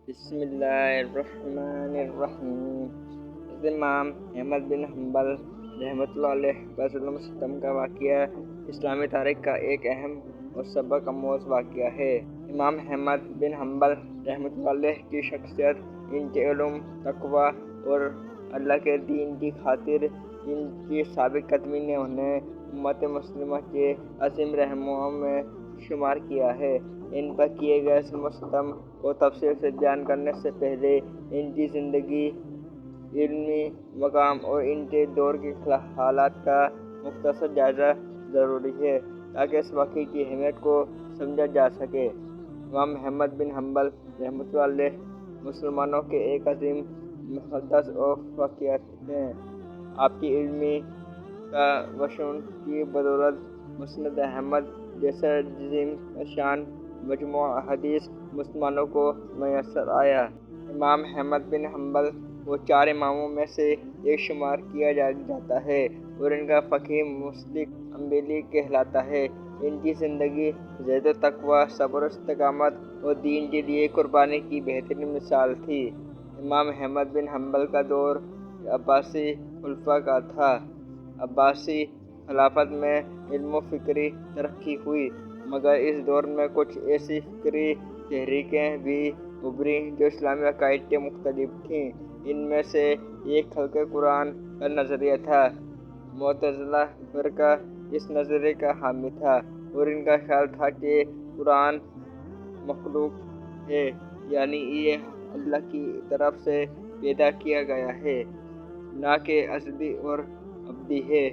بسم اللہ الرحمن الرحیم۔ امام احمد بن حنبل رحمۃ اللہ علیہ پر ظلم و ستم کا واقعہ اسلامی تاریخ کا ایک اہم اور سبق آموز واقعہ ہے۔ امام احمد بن حنبل رحمۃ اللہ علیہ کی شخصیت، ان کے علم، تقوی اور اللہ کے دین کی خاطر ان کی ثابت قدمی نے انہیں امت مسلمہ کے عظیم رہنماؤں میں شمار کیا ہے۔ ان پر کیے گئے ظلم و ستم کو تفصیل سے بیان کرنے سے پہلے ان کی زندگی، علمی مقام اور ان کے دور کے حالات کا مختصر جائزہ ضروری ہے تاکہ اس واقعے کی اہمیت کو سمجھا جا سکے۔ امام احمد بن حنبل رحمۃ اللہ علیہ مسلمانوں کے ایک عظیم محدث اور فقیہ ہیں۔ آپ کی علمی وسعت کی بدولت مسند احمد جیسا عظیم شان مجموعہ احادیث مسلمانوں کو میسر آیا۔ امام احمد بن حنبل کو 4 اماموں میں سے ایک شمار کیا جاتا ہے اور ان کا فقہ مسلک حنبلی کہلاتا ہے۔ ان کی زندگی زہد و تقوی، صبر و استقامت اور دین کے لیے قربانی کی بہترین مثال تھی۔ امام احمد بن حنبل کا دور عباسی خلفاء کا تھا۔ عباسی خلافت میں علم و فکری ترقی ہوئی، مگر اس دور میں کچھ ایسی فکری تحریکیں بھی ابھریں جو اسلامی عقائد کے مختلف تھیں۔ ان میں سے ایک خلق قرآن کا نظریہ تھا۔ معتزلہ فرقہ اس نظریے کا حامی تھا اور ان کا خیال تھا کہ قرآن مخلوق ہے، یعنی یہ اللہ کی طرف سے پیدا کیا گیا ہے، نہ کہ ازلی اور ابدی ہے۔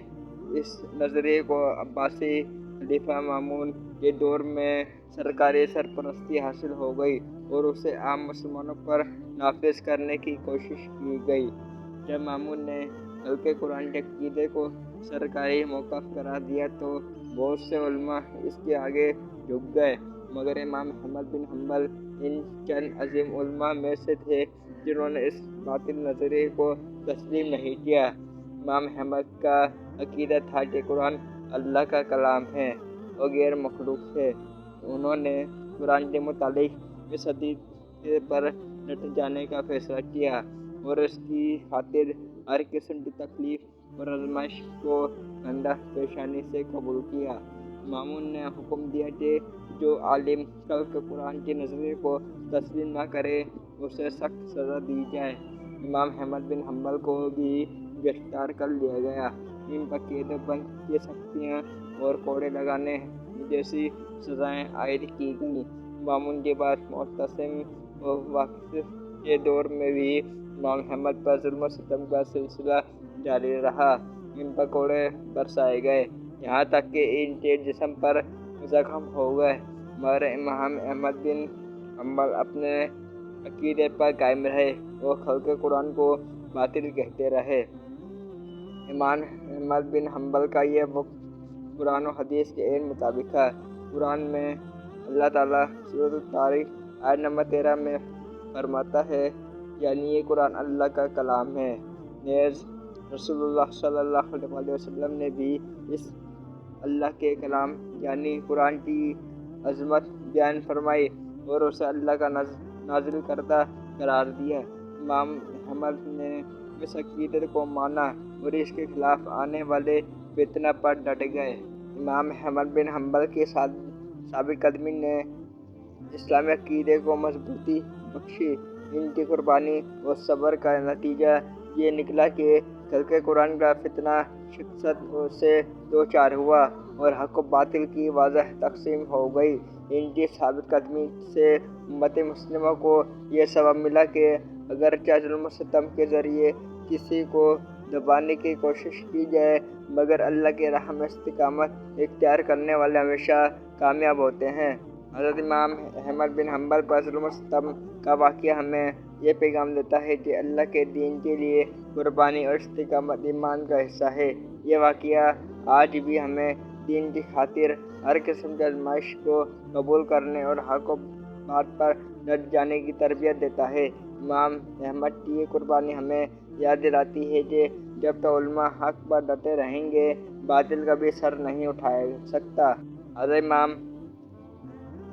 اس نظریے کو عباسی خلیفہ مامون کے دور میں سرکاری سرپرستی حاصل ہو گئی اور اسے عام مسلمانوں پر نافذ کرنے کی کوشش کی گئی۔ جب مامون نے خلق قرآن کے عقیدے کو سرکاری موقف قرار دیا تو بہت سے علماء اس کے آگے جھک گئے، مگر امام احمد بن حنبل ان چند عظیم علماء میں سے تھے جنہوں نے اس باطل نظریے کو تسلیم نہیں کیا۔ امام احمد کا عقیدہ تھا کہ قرآن اللہ کا کلام ہے اور غیر مخلوق ہے۔ انہوں نے قرآن کے متعلق اس عقیدے پر ڈٹ جانے کا فیصلہ کیا اور اس کی خاطر ہر قسم کی تکلیف اور آزمائش کو خندہ پیشانی سے قبول کیا۔ مامون نے حکم دیا کہ جو عالم خلق قرآن کے نظریے کو تسلیم نہ کرے اسے سخت سزا دی جائے۔ امام احمد بن حنبل کو بھی گرفتار کر لیا گیا۔ ان پر قید و بند کی سختیاں اور کوڑے لگانے جیسی سزائیں عائد کی گئیں۔ مامون کے بعد معتصم و واقف کے دور میں بھی امام احمد پر ظلم و ستم کا سلسلہ جاری رہا۔ ان پر کوڑے برسائے گئے، یہاں تک کہ ان کے جسم پر زخم ہو گئے، مگر امام احمد بن حنبل اپنے عقیدے پر قائم رہے اور خلق قرآن کو باطل کہتے رہے۔ امام احمد بن حنبل کا یہ وقت قرآن و حدیث کے عین مطابق ہے۔ قرآن میں اللہ تعالیٰ سورۃ الطارق آیت نمبر 13 میں فرماتا ہے، یعنی یہ قرآن اللہ کا کلام ہے۔ نیز رسول اللہ صلی اللہ علیہ وسلم نے بھی اس اللہ کے کلام یعنی قرآن کی عظمت بیان فرمائی اور اسے اللہ کا نازل کردہ قرار دیا۔ امام احمد نے اس عقیدے کو مانا اور اس کے خلاف آنے والے فتنہ پر ڈٹ گئے۔ امام احمد بن حنبل کی ثابت قدمی نے اسلامی عقیدے کو مضبوطی بخشی۔ ان کی قربانی اور صبر کا نتیجہ یہ نکلا کہ خلق قرآن کا فتنہ شکست سے دوچار ہوا اور حق و باطل کی واضح تقسیم ہو گئی۔ ان کی ثابت قدمی سے امت مسلمہ کو یہ سبق ملا کہ اگرچہ ظلم و ستم کے ذریعے کسی کو دبانے کی کوشش کی جائے، مگر اللہ کی راہ میں استقامت اختیار کرنے والے ہمیشہ کامیاب ہوتے ہیں۔ حضرت امام احمد بن حنبل پر ظلم و ستم کا واقعہ ہمیں یہ پیغام دیتا ہے کہ اللہ کے دین کے لیے قربانی اور استقامت ایمان کا حصہ ہے۔ یہ واقعہ آج بھی ہمیں دین کی خاطر ہر قسم کی آزمائش کو قبول کرنے اور حق و بات پر ڈٹ جانے کی تربیت دیتا ہے۔ امام احمد کی یہ قربانی ہمیں یاد دلاتی ہے کہ جب تک علماء حق پر ڈٹے رہیں گے، باطل کبھی سر نہیں اٹھا سکتا۔ حضرت امام